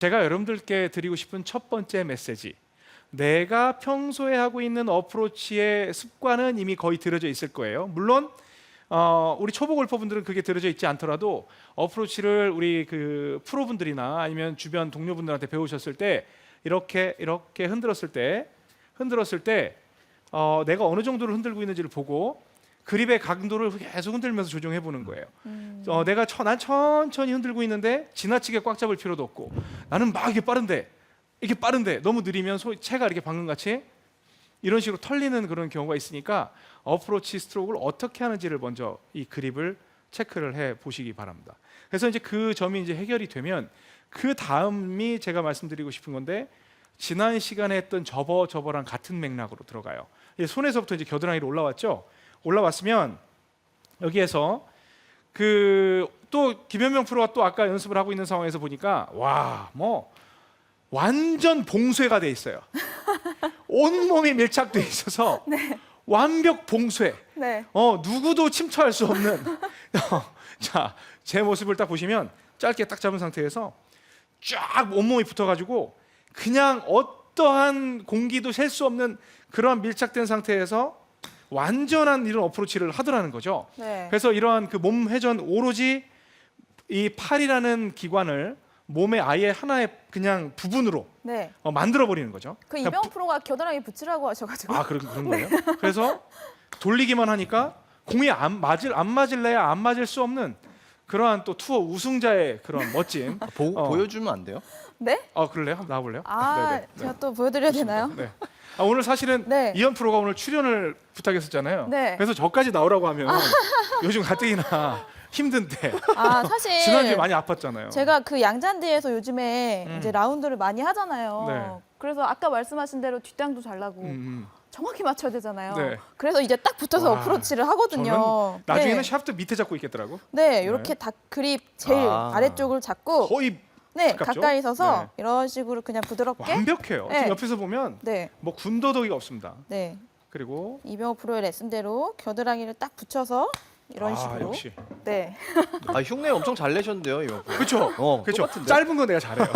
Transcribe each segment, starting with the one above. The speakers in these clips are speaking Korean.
제가 여러분들께 드리고 싶은 첫 번째 메시지, 내가 평소에 하고 있는 어프로치의 습관은 이미 거의 들여져 있을 거예요. 물론 우리 초보 골퍼분들은 그게 들여져 있지 않더라도 어프로치를 우리 그 프로분들이나 아니면 주변 동료분들한테 배우셨을 때 이렇게 흔들었을 때 내가 어느 정도로 흔들고 있는지를 보고 그립의 각도를 계속 흔들면서 조정해 보는 거예요. 난 천천히 흔들고 있는데 지나치게 꽉 잡을 필요도 없고, 나는 막 이게 빠른데 너무 느리면 채가 이렇게 방금 같이 이런 식으로 털리는 그런 경우가 있으니까 어프로치 스트로크를 어떻게 하는지를 먼저 이 그립을 체크를 해 보시기 바랍니다. 그래서 이제 그 점이 이제 해결이 되면 그 다음이 제가 말씀드리고 싶은 건데, 지난 시간에 했던 저버랑 같은 맥락으로 들어가요. 손에서부터 이제 겨드랑이로 올라왔죠. 올라왔으면 여기에서 또 김현명 프로가 또 아까 연습을 하고 있는 상황에서 보니까 완전 봉쇄가 돼 있어요. 온몸이 밀착돼 있어서 네. 완벽 봉쇄. 네. 누구도 침투할 수 없는. 자, 제 모습을 딱 보시면 짧게 딱 잡은 상태에서 쫙 온몸이 붙어가지고 그냥 어떠한 공기도 셀 수 없는 그런 밀착된 상태에서 완전한 이런 어프로치를 하더라는 거죠. 네. 그래서 이러한 그 몸 회전, 오로지 이 팔이라는 기관을 몸의 아예 하나의 그냥 부분으로 네. 만들어 버리는 거죠. 그 이병헌 프로가 겨드랑이 붙이라고 하셔가지고. 그런 거예요. 그래서 돌리기만 하니까 공이 안 맞을래야 안 맞을 수 없는 그러한 또 투어 우승자의 그런 멋진 보여주면 안 돼요? 네? 그럴래요? 한번 나와볼래요? 네네. 제가 또 보여드려야 되나요? 네. 오늘 사실은 네. 이현 프로가 오늘 출연을 부탁했었잖아요. 네. 그래서 저까지 나오라고 하면 요즘 가뜩이나 힘든데 사실 지난주에 많이 아팠잖아요. 제가 그 양잔디에서 요즘에 이제 라운드를 많이 하잖아요. 네. 그래서 아까 말씀하신 대로 뒷땅도 잘 나고 정확히 맞춰야 되잖아요. 네. 그래서 이제 딱 붙어서 와, 어프로치를 하거든요. 저는 나중에는 네. 샤프트 밑에 잡고 있겠더라고. 네, 이렇게 다 그립 제일 아래쪽을 잡고 거의 가깝죠? 가까이 서서 네. 이런 식으로 그냥 부드럽게. 완벽해요. 네. 지금 옆에서 보면 네, 군더더기가 없습니다. 네. 그리고 이병헌 프로의 레슨대로 겨드랑이를 딱 붙여서 이런 식으로. 역시. 네. 흉내 엄청 잘 내셨는데요, 이거. 그렇죠. 그렇죠. 똑같은데? 짧은 건 내가 잘해요.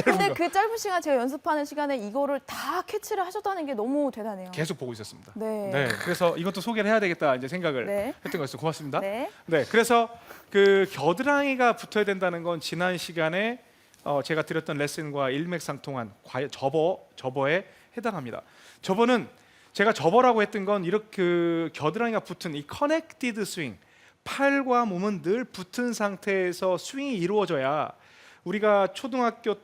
근데 그 짧은 시간 제가 연습하는 시간에 이거를 다 캐치를 하셨다는 게 너무 대단해요. 계속 보고 있었습니다. 네. 그래서 이것도 소개를 해야 되겠다 이제 생각을 네. 했던 거였어요. 고맙습니다. 네. 그래서 그 겨드랑이가 붙어야 된다는 건 지난 시간에 제가 드렸던 레슨과 일맥상통한 저버에 해당합니다. 저버는 제가 저버라고 했던 건 이렇게 그 겨드랑이가 붙은 이 커넥티드 스윙, 팔과 몸은 늘 붙은 상태에서 스윙이 이루어져야 우리가 초등학교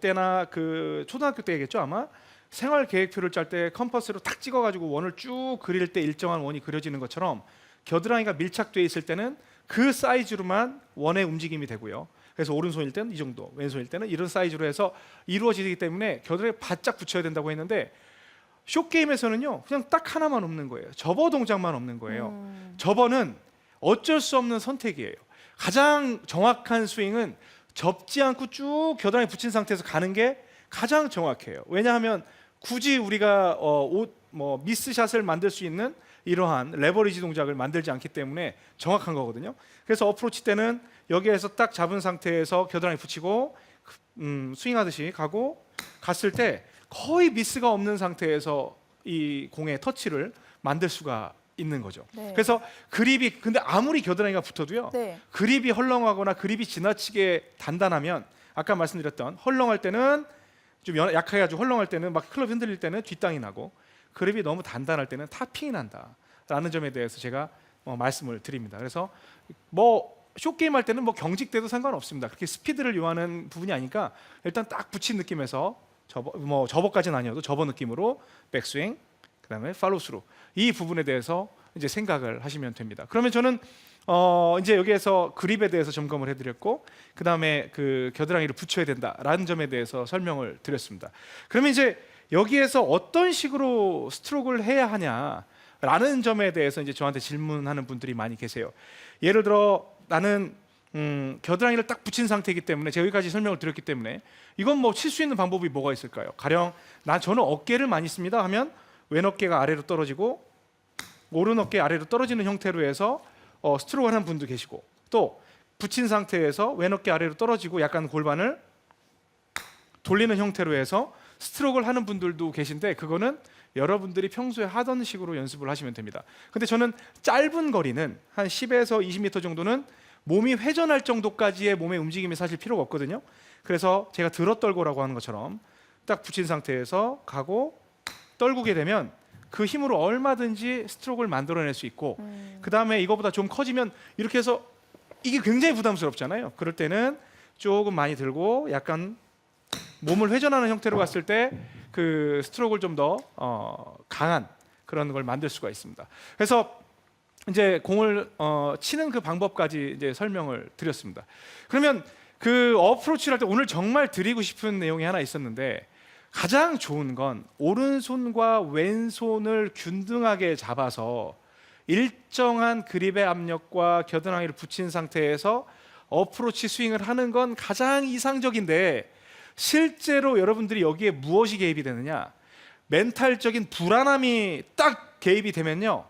때겠죠 아마, 생활 계획표를 짤 때 컴퍼스로 탁 찍어가지고 원을 쭉 그릴 때 일정한 원이 그려지는 것처럼 겨드랑이가 밀착돼 있을 때는 그 사이즈로만 원의 움직임이 되고요. 그래서 오른손일 때는 이 정도, 왼손일 때는 이런 사이즈로 해서 이루어지기 때문에 겨드랑이에 바짝 붙여야 된다고 했는데, 숏게임에서는요 그냥 딱 하나만 없는 거예요. 접어 동작만 없는 거예요. 접어는 어쩔 수 없는 선택이에요. 가장 정확한 스윙은 접지 않고 쭉 겨드랑이 붙인 상태에서 가는 게 가장 정확해요. 왜냐하면 굳이 우리가 미스샷을 만들 수 있는 이러한 레버리지 동작을 만들지 않기 때문에 정확한 거거든요. 그래서 어프로치 때는 여기에서 딱 잡은 상태에서 겨드랑이 붙이고 스윙하듯이 갔을 때 거의 미스가 없는 상태에서 이 공의 터치를 만들 수가 있는 거죠. 네. 그래서 그립이, 근데 아무리 겨드랑이가 붙어도요, 네. 그립이 헐렁하거나 그립이 지나치게 단단하면, 아까 말씀드렸던 헐렁할 때는 좀 약해가지고 헐렁할 때는 막 클럽 흔들릴 때는 뒷땅이 나고, 그립이 너무 단단할 때는 타핑이 난다라는 점에 대해서 제가 말씀을 드립니다. 그래서 숏게임 할 때는 경직돼도 상관없습니다. 그렇게 스피드를 요하는 부분이 아니까 일단 딱 붙인 느낌에서 저버까지는 아니어도 저버 느낌으로 백스윙, 그다음에 팔로우스루, 이 부분에 대해서 이제 생각을 하시면 됩니다. 그러면 저는 이제 여기에서 그립에 대해서 점검을 해드렸고, 그다음에 그 겨드랑이를 붙여야 된다라는 점에 대해서 설명을 드렸습니다. 그러면 이제 여기에서 어떤 식으로 스트로크를 해야 하냐라는 점에 대해서 이제 저한테 질문하는 분들이 많이 계세요. 예를 들어 나는 겨드랑이를 딱 붙인 상태이기 때문에, 제가 여기까지 설명을 드렸기 때문에 이건 칠 수 있는 방법이 뭐가 있을까요? 가령 저는 어깨를 많이 씁니다 하면 왼 어깨가 아래로 떨어지고 오른 어깨 아래로 떨어지는 형태로 해서 스트로크를 하는 분도 계시고, 또 붙인 상태에서 왼 어깨 아래로 떨어지고 약간 골반을 돌리는 형태로 해서 스트로크를 하는 분들도 계신데 그거는 여러분들이 평소에 하던 식으로 연습을 하시면 됩니다. 근데 저는 짧은 거리는 한 10에서 20m 정도는 몸이 회전할 정도까지의 몸의 움직임이 사실 필요가 없거든요. 그래서 제가 들어떨고라고 하는 것처럼 딱 붙인 상태에서 가고 떨구게 되면 그 힘으로 얼마든지 스트로크를 만들어낼 수 있고 그 다음에 이거보다 좀 커지면 이렇게 해서 이게 굉장히 부담스럽잖아요. 그럴 때는 조금 많이 들고 약간 몸을 회전하는 형태로 갔을 때 그 스트로크를 좀 더 강한 그런 걸 만들 수가 있습니다. 그래서 이제 공을 치는 그 방법까지 이제 설명을 드렸습니다. 그러면 그 어프로치를 할 때 오늘 정말 드리고 싶은 내용이 하나 있었는데 가장 좋은 건 오른손과 왼손을 균등하게 잡아서 일정한 그립의 압력과 겨드랑이를 붙인 상태에서 어프로치 스윙을 하는 건 가장 이상적인데 실제로 여러분들이 여기에 무엇이 개입이 되느냐? 멘탈적인 불안함이 딱 개입이 되면요.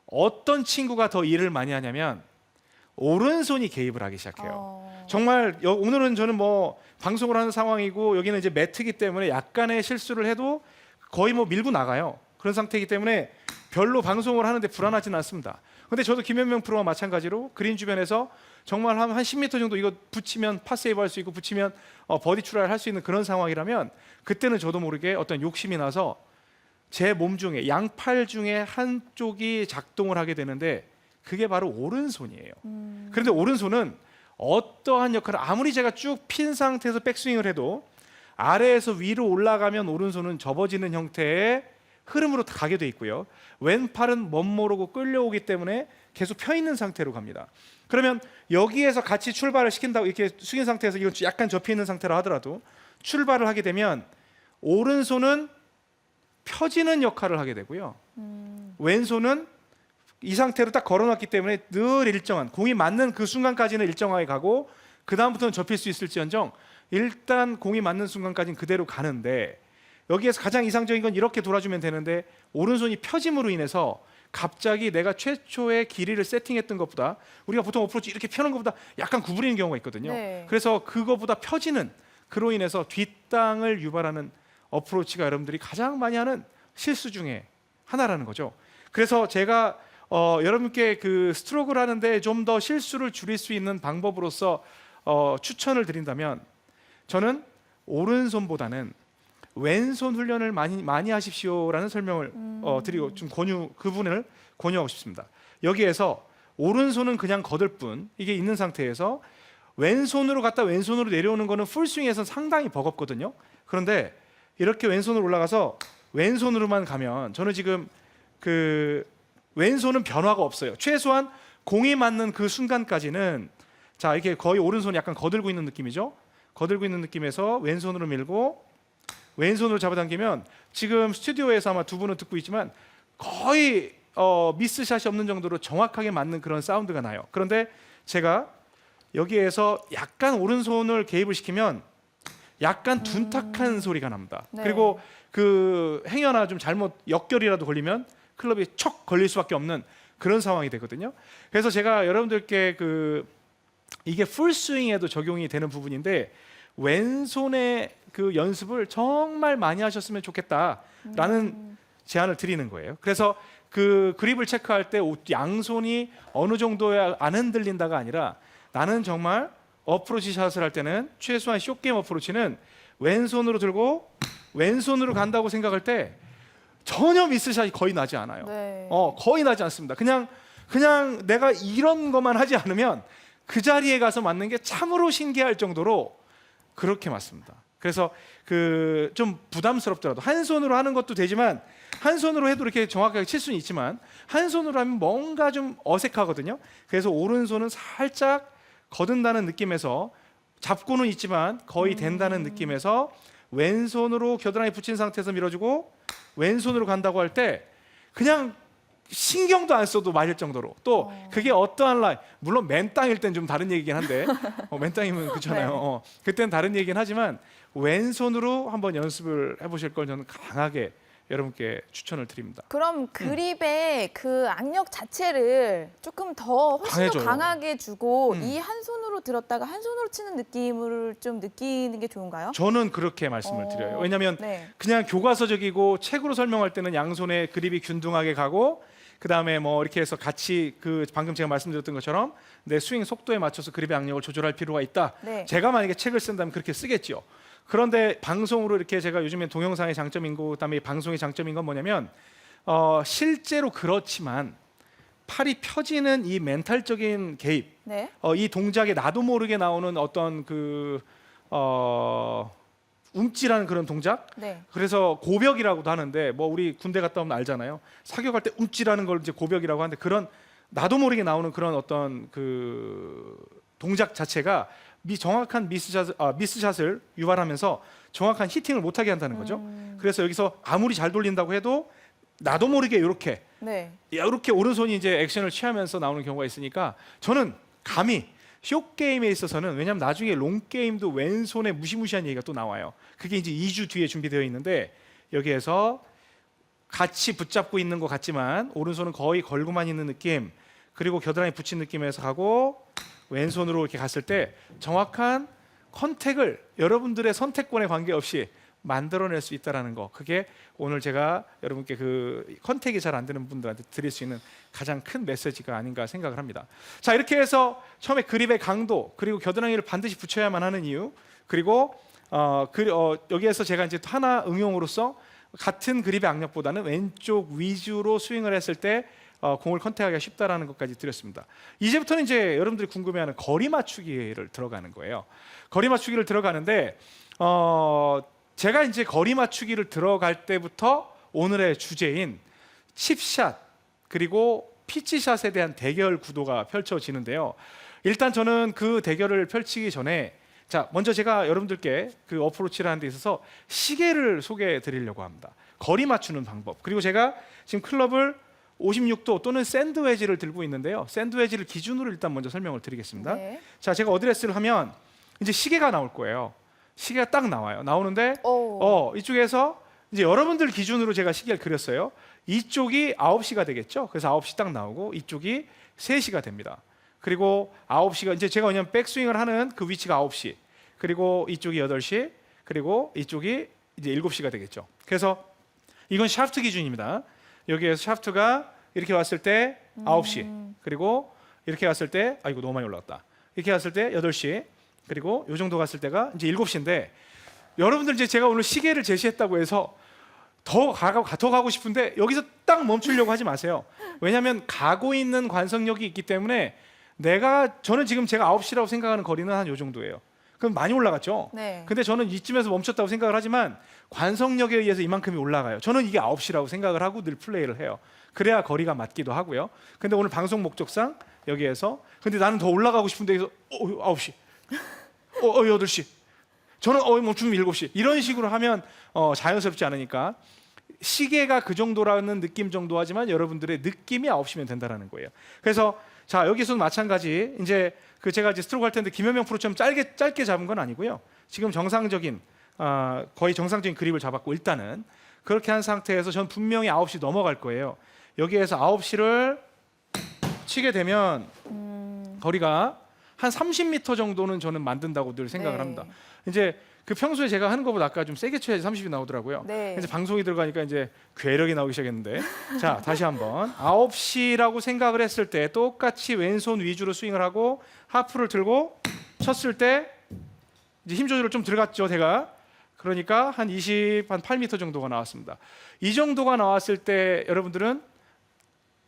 어떤 친구가 더 일을 많이 하냐면 오른손이 개입을 하기 시작해요. 정말 오늘은 저는 뭐 방송을 하는 상황이고 여기는 이제 매트이기 때문에 약간의 실수를 해도 거의 뭐 밀고 나가요. 그런 상태이기 때문에 별로 방송을 하는데 불안하지는 않습니다. 근데 저도 김현명 프로와 마찬가지로 그린 주변에서 정말 한 10m 정도 이거 붙이면 파세이브 할 수 있고 붙이면 버디 출하를 할 수 있는 그런 상황이라면 그때는 저도 모르게 어떤 욕심이 나서 제 몸 중에 양팔 중에 한쪽이 작동을 하게 되는데 그게 바로 오른손이에요. 그런데 오른손은 어떠한 역할을 아무리 제가 쭉 핀 상태에서 백스윙을 해도 아래에서 위로 올라가면 오른손은 접어지는 형태의 흐름으로 가게 돼 있고요. 왼팔은 멋모르고 끌려오기 때문에 계속 펴 있는 상태로 갑니다. 그러면 여기에서 같이 출발을 시킨다고 이렇게 숙인 상태에서 이건 약간 접혀 있는 상태로 하더라도 출발을 하게 되면 오른손은 펴지는 역할을 하게 되고요. 왼손은 이 상태로 딱 걸어놨기 때문에 늘 일정한 공이 맞는 그 순간까지는 일정하게 가고 그 다음부터는 접힐 수 있을지언정 일단 공이 맞는 순간까지는 그대로 가는데 여기에서 가장 이상적인 건 이렇게 돌아주면 되는데 오른손이 펴짐으로 인해서 갑자기 내가 최초의 길이를 세팅했던 것보다 우리가 보통 어프로치 이렇게 펴는 것보다 약간 구부리는 경우가 있거든요. 네. 그래서 그거보다 펴지는 그로 인해서 뒷땅을 유발하는 어프로치가 여러분들이 가장 많이 하는 실수 중에 하나라는 거죠. 그래서 제가 여러분께 그 스트로크를 하는데 좀 더 실수를 줄일 수 있는 방법으로서 추천을 드린다면 저는 오른손보다는 왼손 훈련을 많이 하십시오라는 설명을 드리고 좀 그 부분을 권유하고 싶습니다. 여기에서 오른손은 그냥 거들 뿐 이게 있는 상태에서 왼손으로 갔다 왼손으로 내려오는 거는 풀스윙에서는 상당히 버겁거든요. 그런데 이렇게 왼손으로 올라가서 왼손으로만 가면 저는 지금 그 왼손은 변화가 없어요. 최소한 공이 맞는 그 순간까지는 자 이렇게 거의 오른손이 약간 거들고 있는 느낌이죠. 거들고 있는 느낌에서 왼손으로 밀고 왼손으로 잡아당기면 지금 스튜디오에서 아마 두 분은 듣고 있지만 거의 미스샷이 없는 정도로 정확하게 맞는 그런 사운드가 나요. 그런데 제가 여기에서 약간 오른손을 개입을 시키면 약간 둔탁한 소리가 납니다. 네. 그리고 그 행여나 좀 잘못 역결이라도 걸리면 클럽이 척 걸릴 수밖에 없는 그런 상황이 되거든요. 그래서 제가 여러분들께 이게 풀스윙에도 적용이 되는 부분인데 왼손의 그 연습을 정말 많이 하셨으면 좋겠다라는 제안을 드리는 거예요. 그래서 그 그립을 체크할 때 양손이 어느 정도야 안 흔들린다가 아니라 나는 정말 어프로치 샷을 할 때는 최소한 숏게임 어프로치는 왼손으로 들고 왼손으로 간다고 생각할 때 전혀 미스샷이 거의 나지 않아요. 네. 거의 나지 않습니다. 그냥 내가 이런 것만 하지 않으면 그 자리에 가서 맞는 게 참으로 신기할 정도로 그렇게 맞습니다. 그래서 그 좀 부담스럽더라도 한 손으로 하는 것도 되지만 한 손으로 해도 이렇게 정확하게 칠 수는 있지만 한 손으로 하면 뭔가 좀 어색하거든요. 그래서 오른손은 살짝 거둔다는 느낌에서 잡고는 있지만 거의 된다는 느낌에서 왼손으로 겨드랑이 붙인 상태에서 밀어주고 왼손으로 간다고 할 때 그냥 신경도 안 써도 맞을 정도로 또 그게 어떠한 라인 물론 맨땅일 땐 좀 다른 얘기긴 한데 맨땅이면 그렇잖아요. 그때는 다른 얘기긴 하지만 왼손으로 한번 연습을 해보실 걸 저는 강하게 여러분께 추천을 드립니다. 그럼 그립의 그 악력 자체를 조금 더 훨씬 강해져요. 더 강하게 주고 음. 이 한 손으로 들었다가 한 손으로 치는 느낌을 좀 느끼는 게 좋은가요? 저는 그렇게 말씀을 드려요. 왜냐하면 네. 그냥 교과서적이고 책으로 설명할 때는 양손에 그립이 균등하게 가고 그 다음에 뭐 이렇게 해서 같이 그 방금 제가 말씀드렸던 것처럼 내 스윙 속도에 맞춰서 그립의 악력을 조절할 필요가 있다. 네. 제가 만약에 책을 쓴다면 그렇게 쓰겠죠. 그런데 방송으로 이렇게 제가 요즘에 동영상의 장점인 거 그다음에 방송의 장점인 건 뭐냐면 실제로 그렇지만 팔이 펴지는 이 멘탈적인 개입, 네. 이 동작에 나도 모르게 나오는 어떤 움찔하는 그런 동작. 네. 그래서 고벽이라고도 하는데 뭐 우리 군대 갔다 오면 알잖아요. 사격할 때 움찔하는 걸 이제 고벽이라고 하는데 그런 나도 모르게 나오는 그런 어떤 그 동작 자체가 정확한 미스샷을 유발하면서 정확한 히팅을 못하게 한다는 거죠. 그래서 여기서 아무리 잘 돌린다고 해도 나도 모르게 네. 이렇게 오른손이 이제 액션을 취하면서 나오는 경우가 있으니까 저는 감히 숏 게임에 있어서는 왜냐하면 나중에 롱 게임도 왼손에 무시무시한 얘기가 또 나와요. 그게 이제 2주 뒤에 준비되어 있는데 여기에서 같이 붙잡고 있는 것 같지만 오른손은 거의 걸고만 있는 느낌 그리고 겨드랑이 붙인 느낌에서 가고 왼손으로 이렇게 갔을 때 정확한 컨택을 여러분들의 선택권에 관계없이 만들어낼 수 있다는 거 그게 오늘 제가 여러분께 그 컨택이 잘 안 되는 분들한테 드릴 수 있는 가장 큰 메시지가 아닌가 생각을 합니다. 자 이렇게 해서 처음에 그립의 강도 그리고 겨드랑이를 반드시 붙여야만 하는 이유 그리고 여기에서 제가 이제 하나 응용으로서 같은 그립의 악력보다는 왼쪽 위주로 스윙을 했을 때 공을 컨택하기가 쉽다라는 것까지 드렸습니다. 이제부터는 이제 여러분들이 궁금해하는 거리 맞추기를 들어가는 거예요. 거리 맞추기를 들어가는데 제가 이제 거리 맞추기를 들어갈 때부터 오늘의 주제인 칩샷 그리고 피치샷에 대한 대결 구도가 펼쳐지는데요. 일단 저는 그 대결을 펼치기 전에 자 먼저 제가 여러분들께 그 어프로치를 하는 데 있어서 시계를 소개해 드리려고 합니다. 거리 맞추는 방법 그리고 제가 지금 클럽을 56도 또는 샌드웨지를 들고 있는데요. 샌드웨지를 기준으로 일단 먼저 설명을 드리겠습니다. 네. 자 제가 어드레스를 하면 이제 시계가 나올 거예요. 시계가 딱 나와요. 나오는데 이쪽에서 이제 여러분들 기준으로 제가 시계를 그렸어요. 이쪽이 9시가 되겠죠. 그래서 9시 딱 나오고 이쪽이 3시가 됩니다. 그리고 9시가 이제 제가 왜냐면 백스윙을 하는 그 위치가 9시 그리고 이쪽이 8시 그리고 이쪽이 이제 7시가 되겠죠. 그래서 이건 샤프트 기준입니다. 여기에서 샤프트가 이렇게 왔을 때 9시 그리고 이렇게 왔을 때 아이고 너무 많이 올라갔다. 이렇게 왔을 때 8시 그리고 요 정도 갔을 때가 이제 7시인데 여러분들 이제 제가 오늘 시계를 제시했다고 해서 더 가고 싶은데 여기서 딱 멈추려고 하지 마세요. 왜냐하면 가고 있는 관성력이 있기 때문에 저는 지금 제가 9시라고 생각하는 거리는 한 요 정도예요. 그럼 많이 올라갔죠. 네. 근데 저는 이쯤에서 멈췄다고 생각을 하지만 관성력에 의해서 이만큼이 올라가요. 저는 이게 9시라고 생각을 하고 늘 플레이를 해요. 그래야 거리가 맞기도 하고요. 근데 오늘 방송 목적상 여기에서 근데 나는 더 올라가고 싶은데 여기서 9시 8시 저는 멈추면 7시 이런 식으로 하면 자연스럽지 않으니까 시계가 그 정도라는 느낌 정도 하지만 여러분들의 느낌이 9시면 된다는 거예요. 그래서 자 여기서도 마찬가지 이제 제가 이제 스트로크 할 텐데 김현명 프로처럼 짧게 잡은 건 아니고요. 지금 정상적인 거의 정상적인 그립을 잡았고 일단은 그렇게 한 상태에서 전 분명히 9시 넘어갈 거예요. 여기에서 9시를 치게 되면 거리가 한 30m 정도는 저는 만든다고 늘 생각을 네. 합니다. 이제 그 평소에 제가 하는 것보다 아까 좀 세게 쳐야지 30이 나오더라고요. 네. 이제 방송이 들어가니까 이제 괴력이 나오기 시작했는데 자 다시 한번 9시라고 생각을 했을 때 똑같이 왼손 위주로 스윙을 하고 하프를 들고 쳤을 때 이제 힘 조절을 좀 들어갔죠 제가. 그러니까 한 8m 정도가 나왔습니다. 이 정도가 나왔을 때 여러분들은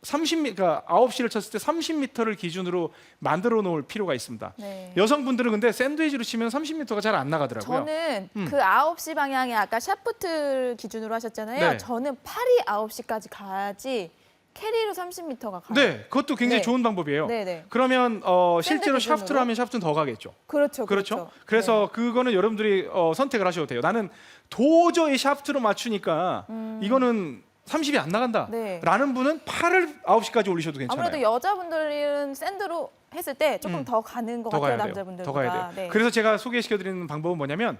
그러니까 9시를 쳤을 때 30m를 기준으로 만들어 놓을 필요가 있습니다. 네. 여성분들은 근데 샌드위치로 치면 30m가 잘 안 나가더라고요. 저는 그 9시 방향에 아까 샤프트 기준으로 하셨잖아요. 네. 저는 팔이 9시까지 가야지 캐리로 30m가 가요. 네, 그것도 굉장히 네. 좋은 방법이에요. 네네. 그러면 실제로 기준으로? 샤프트를 하면 샤프트는 더 가겠죠. 그렇죠. 그렇죠. 그래서 그거는 여러분들이 선택을 하셔도 돼요. 나는 도저히 샤프트로 맞추니까 이거는 30이 안 나간다. 네. 라는 분은 팔을 9시까지 올리셔도 괜찮아요. 아무래도 여자분들은 샌드로 했을 때 조금 더 가는 것 더 같아요. 가야 돼요. 남자분들보다. 더 가야 돼요. 네. 그래서 제가 소개시켜드리는 방법은 뭐냐면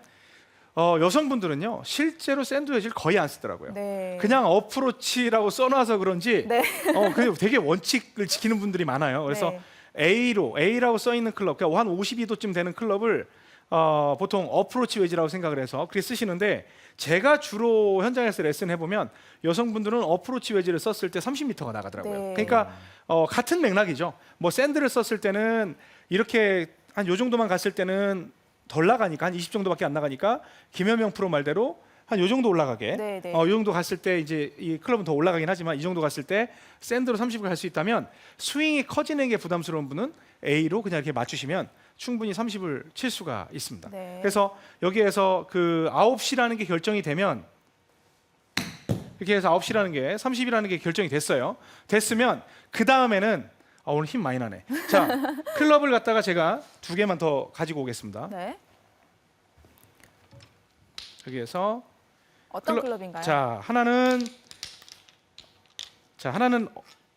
여성분들은요 실제로 샌드 웨지를 거의 안 쓰더라고요. 네. 그냥 어프로치라고 써놔서 그런지 네. 그냥 되게 원칙을 지키는 분들이 많아요. 그래서 네. A라고 써 있는 클럽, 그러니까 한 52도쯤 되는 클럽을 보통 어프로치 웨지라고 생각을 해서 그렇게 쓰시는데, 제가 주로 현장에서 레슨 해보면 여성분들은 어프로치 웨지를 썼을 때 30m가 나가더라고요. 네. 그러니까 같은 맥락이죠. 뭐 샌드를 썼을 때는 이렇게 한 요 정도만 갔을 때는 덜 나가니까 한 20 정도밖에 안 나가니까 김현명 프로 말대로 한 요 정도 올라가게. 네, 네. 요 정도 갔을 때 이제 이 클럽은 더 올라가긴 하지만 이 정도 갔을 때 샌드로 30을 갈 수 있다면 스윙이 커지는 게 부담스러운 분은 A로 그냥 이렇게 맞추시면 충분히 30을 칠 수가 있습니다. 네. 그래서 여기에서 그 9시라는 게 결정이 되면 이렇게 해서 9시라는 게 30이라는 게 결정이 됐어요. 됐으면 그 다음에는 오늘 힘 많이 나네. 자, 클럽을 갖다가 제가 2개만 더 가지고 오겠습니다. 네. 여기에서 어떤 클럽인가요? 자, 하나는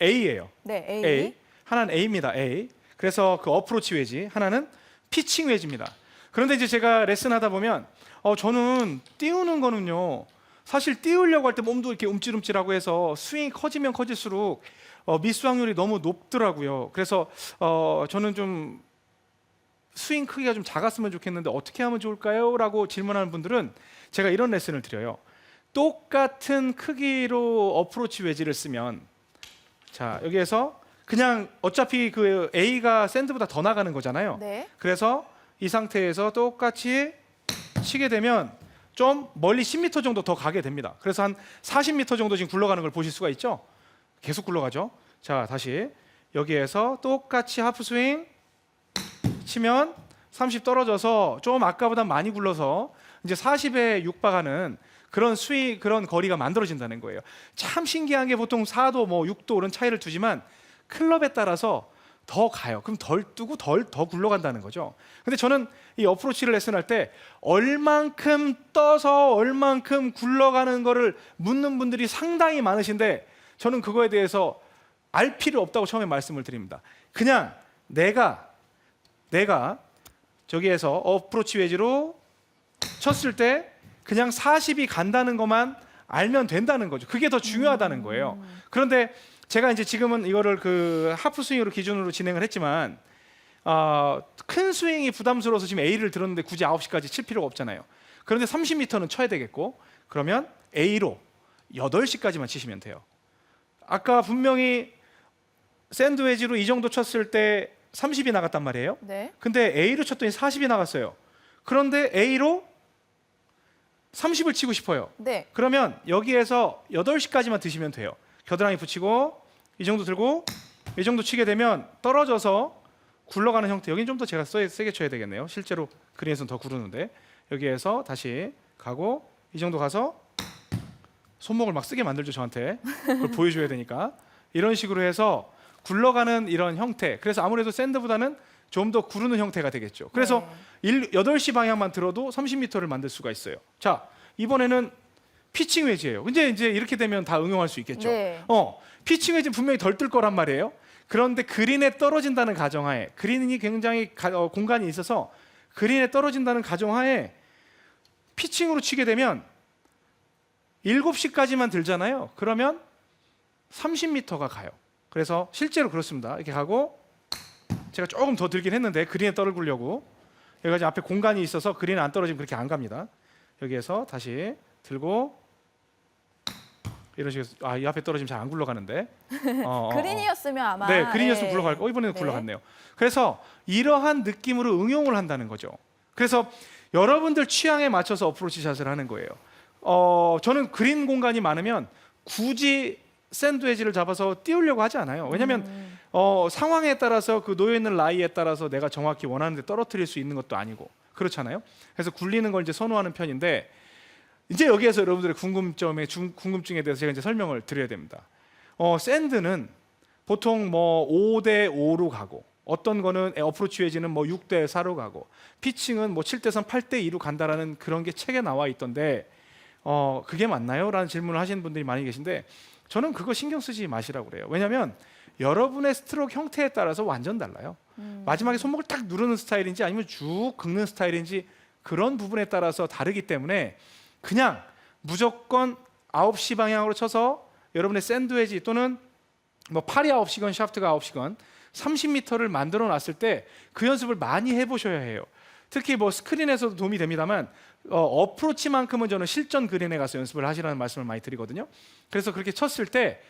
A예요. 네, A. A. 하나는 A입니다. A. 그래서 그 어프로치 웨지, 하나는 피칭 웨지입니다. 그런데 이제 제가 레슨하다 보면 저는 띄우는 거는요. 사실 띄우려고 할 때 몸도 이렇게 움찔움찔하고 해서 스윙이 커지면 커질수록 미스 확률이 너무 높더라고요. 그래서 저는 좀 스윙 크기가 좀 작았으면 좋겠는데 어떻게 하면 좋을까요? 라고 질문하는 분들은 제가 이런 레슨을 드려요. 똑같은 크기로 어프로치 웨지를 쓰면, 자, 여기에서 그냥 어차피 그 A가 샌드보다 더 나가는 거잖아요. 네. 그래서 이 상태에서 똑같이 치게 되면 좀 멀리 10m 정도 더 가게 됩니다. 그래서 한 40m 정도 지금 굴러가는 걸 보실 수가 있죠. 계속 굴러가죠. 자, 다시 여기에서 똑같이 하프 스윙 치면 30 떨어져서 좀 아까보다 많이 굴러서 이제 40에 육박하는 그런 스윙, 그런 거리가 만들어진다는 거예요. 참 신기한 게 보통 4도 뭐 6도 이런 차이를 두지만 클럽에 따라서 더 가요. 그럼 덜 뜨고 더 굴러간다는 거죠. 근데 저는 이 어프로치를 레슨할 때 얼만큼 떠서 얼만큼 굴러가는 거를 묻는 분들이 상당히 많으신데, 저는 그거에 대해서 알 필요 없다고 처음에 말씀을 드립니다. 그냥 내가 저기에서 어프로치 웨지로 쳤을 때 그냥 40이 간다는 것만 알면 된다는 거죠. 그게 더 중요하다는 거예요. 그런데 제가 이제 지금은 이거를 그 하프 스윙으로 기준으로 진행을 했지만 큰 스윙이 부담스러워서 지금 A를 들었는데 굳이 9시까지 칠 필요가 없잖아요. 그런데 30m는 쳐야 되겠고, 그러면 A로 8시까지만 치시면 돼요. 아까 분명히 샌드 웨지로 이 정도 쳤을 때 30이 나갔단 말이에요. 네. 근데 A로 쳤더니 40이 나갔어요. 그런데 A로 30을 치고 싶어요. 네. 그러면 여기에서 8시까지만 드시면 돼요. 겨드랑이 붙이고 이 정도 들고 이 정도 치게 되면 떨어져서 굴러가는 형태. 여긴 좀 더 제가 세게 쳐야 되겠네요. 실제로 그린에서는 더 구르는데, 여기에서 다시 가고 이 정도 가서 손목을 막 쓰게 만들죠. 저한테 그걸 보여줘야 되니까. 이런 식으로 해서 굴러가는 이런 형태. 그래서 아무래도 샌드보다는 좀 더 구르는 형태가 되겠죠. 그래서 8시 방향만 들어도 30m를 만들 수가 있어요. 자, 이번에는 피칭 웨지예요. 근데 이제 이렇게 되면 다 응용할 수 있겠죠. 네. 피칭 웨지 분명히 덜 뜰 거란 말이에요. 그런데 그린에 떨어진다는 가정하에, 그린이 굉장히 공간이 있어서 그린에 떨어진다는 가정하에 피칭으로 치게 되면 7시까지만 들잖아요. 그러면 30m가 가요. 그래서 실제로 그렇습니다. 이렇게 가고 제가 조금 더 들긴 했는데 그린에 떨구려고, 여기가 이제 앞에 공간이 있어서 그린에 안 떨어지면 그렇게 안 갑니다. 여기에서 다시 들고 이런 식으로, 이 앞에 떨어지면 잘 안 굴러가는데 그린이었으면 아마 네, 그린이었으면 굴러갈 거. 이번에는 네. 굴러갔네요. 그래서 이러한 느낌으로 응용을 한다는 거죠. 그래서 여러분들 취향에 맞춰서 어프로치 샷을 하는 거예요. 저는 그린 공간이 많으면 굳이 샌드 웨지를 잡아서 띄우려고 하지 않아요. 왜냐하면 상황에 따라서 그 놓여 있는 라이에 따라서 내가 정확히 원하는 데 떨어뜨릴 수 있는 것도 아니고 그렇잖아요. 그래서 굴리는 걸 이제 선호하는 편인데, 이제 여기에서 여러분들의 궁금증에 대해서 제가 이제 설명을 드려야 됩니다. 샌드는 보통 뭐 5대 5로 가고, 어떤 거는 어프로치 웨지는 뭐 6대 4로 가고, 피칭은 뭐 7대 3, 8대 2로 간다라는 그런 게 책에 나와 있던데, 그게 맞나요? 라는 질문을 하시는 분들이 많이 계신데, 저는 그거 신경 쓰지 마시라고 그래요. 왜냐하면 여러분의 스트로크 형태에 따라서 완전 달라요. 마지막에 손목을 딱 누르는 스타일인지 아니면 쭉 긁는 스타일인지 그런 부분에 따라서 다르기 때문에 그냥 무조건 9시 방향으로 쳐서 여러분의 샌드웨지 또는 뭐 팔이 9시건 샤프트가 9시건 30m를 만들어 놨을 때 그 연습을 많이 해보셔야 해요. 특히 뭐 스크린에서도 도움이 됩니다만 어프로치만큼은 저는 실전 그린에 가서 연습을 하시라는 말씀을 많이 드리거든요. 그래서 그렇게 쳤을 때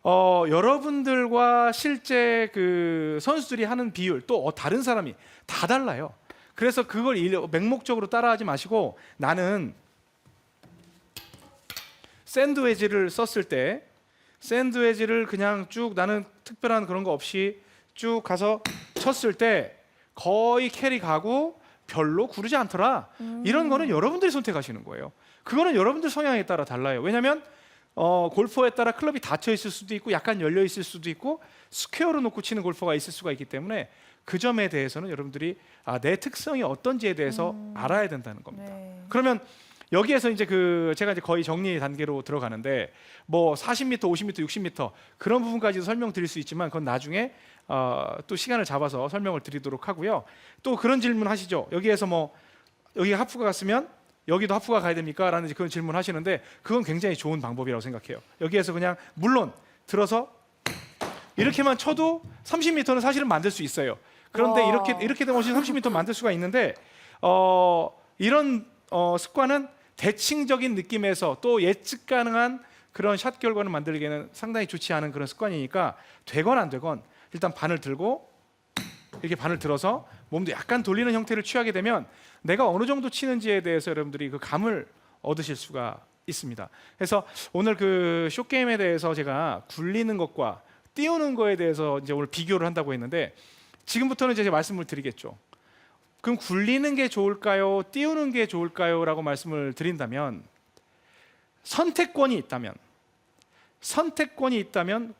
여러분들과 실제 그 선수들이 하는 비율 또 다른 사람이 다 달라요. 그래서 그걸 맹목적으로 따라하지 마시고 나는 샌드웨지를 썼을 때 샌드웨지를 그냥 쭉 나는 특별한 그런 거 없이 쭉 가서 쳤을 때 거의 캐리 가고 별로 구르지 않더라. 이런 거는 여러분들이 선택하시는 거예요. 그거는 여러분들 성향에 따라 달라요. 왜냐하면 골퍼에 따라 클럽이 닫혀 있을 수도 있고 약간 열려 있을 수도 있고 스퀘어로 놓고 치는 골퍼가 있을 수가 있기 때문에 그 점에 대해서는 여러분들이 내 특성이 어떤지에 대해서 알아야 된다는 겁니다. 네. 그러면 여기에서 이제 제가 이제 거의 정리 단계로 들어가는데 뭐 40m, 50m, 60m 그런 부분까지도 설명드릴 수 있지만 그건 나중에 또 시간을 잡아서 설명을 드리도록 하고요. 또 그런 질문 하시죠. 여기에서 뭐 여기 하프가 갔으면 여기도 하프가 가야 됩니까? 라는 그런 질문 하시는데 그건 굉장히 좋은 방법이라고 생각해요. 여기에서 그냥 물론 들어서 이렇게만 쳐도 30m는 사실은 만들 수 있어요. 그런데 와. 이렇게 되면 30m 만들 수가 있는데 이런 습관은 대칭적인 느낌에서 또 예측 가능한 그런 샷 결과를 만들기에는 상당히 좋지 않은 그런 습관이니까 되건 안 되건 일단 반을 들고 이렇게 반을 들어서 몸도 약간 돌리는 형태를 취하게 되면 내가 어느 정도 치는지에 대해서 여러분들이 그 감을 얻으실 수가 있습니다. 그래서 오늘 그 숏게임에 대해서 제가 굴리는 것과 띄우는 거에 대해서 이제 오늘 비교를 한다고 했는데 지금부터는 이제 말씀을 드리겠죠. 그럼 굴리는 게 좋을까요? 띄우는 게 좋을까요? 라고 말씀을 드린다면 선택권이 있다면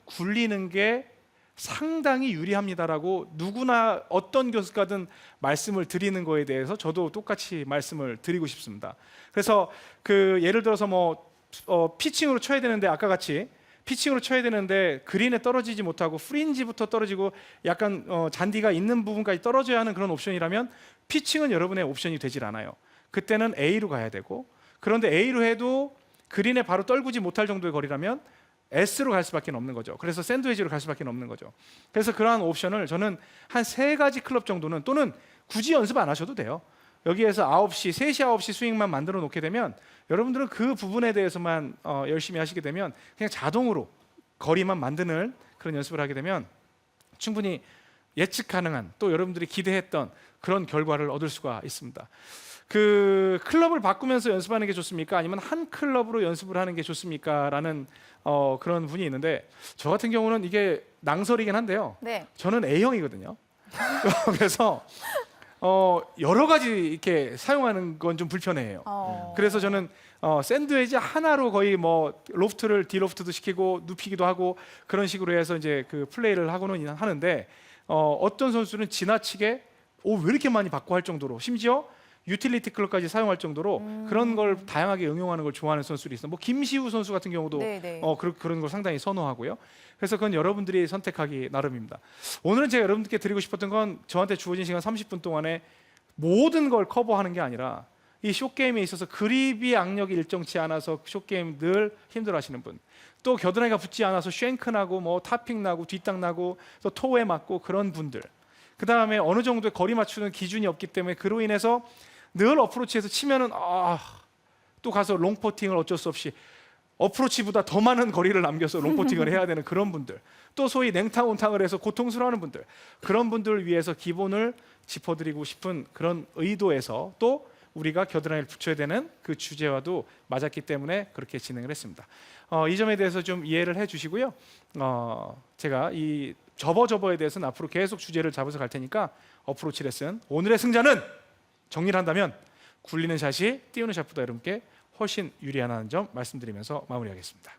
굴리는 게 상당히 유리합니다라고 누구나 어떤 교수가든 말씀을 드리는 거에 대해서 저도 똑같이 말씀을 드리고 싶습니다. 그래서 그 예를 들어서 뭐 피칭으로 쳐야 되는데 아까 같이 피칭으로 쳐야 되는데 그린에 떨어지지 못하고 프린지부터 떨어지고 약간 잔디가 있는 부분까지 떨어져야 하는 그런 옵션이라면 피칭은 여러분의 옵션이 되질 않아요. 그때는 A로 가야 되고 그런데 A로 해도 그린에 바로 떨구지 못할 정도의 거리라면 S로 갈 수밖에 없는 거죠. 그래서 샌드위치로 갈 수밖에 없는 거죠. 그래서 그러한 옵션을 저는 한 3가지 클럽 정도는 또는 굳이 연습 안 하셔도 돼요. 여기에서 9시, 3시, 9시 스윙만 만들어 놓게 되면 여러분들은 그 부분에 대해서만 열심히 하시게 되면 그냥 자동으로 거리만 만드는 그런 연습을 하게 되면 충분히 예측 가능한 또 여러분들이 기대했던 그런 결과를 얻을 수가 있습니다. 그 클럽을 바꾸면서 연습하는 게 좋습니까? 아니면 한 클럽으로 연습을 하는 게 좋습니까? 라는 그런 분이 있는데 저 같은 경우는 이게 낭설이긴 한데요. 네. 저는 A형이거든요. 그래서 여러 가지 이렇게 사용하는 건 좀 불편해요. 그래서 저는 샌드웨지 하나로 거의 뭐 로프트를 디로프트도 시키고 눕히기도 하고 그런 식으로 해서 이제 그 플레이를 하고는 하는데 어떤 선수는 지나치게 왜 이렇게 많이 바꿔 할 정도로 심지어 유틸리티 클럽까지 사용할 정도로 그런 걸 다양하게 응용하는 걸 좋아하는 선수들이 있어요. 뭐 김시우 선수 같은 경우도 네네. 그런 걸 상당히 선호하고요. 그래서 그건 여러분들이 선택하기 나름입니다. 오늘은 제가 여러분들께 드리고 싶었던 건 저한테 주어진 시간 30분 동안에 모든 걸 커버하는 게 아니라 이 숏게임에 있어서 그립이 악력이 일정치 않아서 숏게임 늘 힘들어하시는 분, 또 겨드랑이가 붙지 않아서 쉔크 나고 뭐 타핑 나고 뒷땅 나고 또 토에 맞고 그런 분들, 그 다음에 어느 정도의 거리 맞추는 기준이 없기 때문에 그로 인해서 늘 어프로치에서 치면은 또 가서 롱퍼팅을 어쩔 수 없이 어프로치보다 더 많은 거리를 남겨서 롱퍼팅을 해야 되는 그런 분들, 또 소위 냉탕 온탕을 해서 고통스러워하는 분들, 그런 분들을 위해서 기본을 짚어드리고 싶은 그런 의도에서 또 우리가 겨드랑이를 붙여야 되는 그 주제와도 맞았기 때문에 그렇게 진행을 했습니다. 이 점에 대해서 좀 이해를 해주시고요. 제가 이 접어에 대해서는 앞으로 계속 주제를 잡아서 갈 테니까 어프로치 레슨 오늘의 승자는 정리를 한다면 굴리는 샷이 띄우는 샷보다 여러분께 훨씬 유리하다는 점 말씀드리면서 마무리하겠습니다.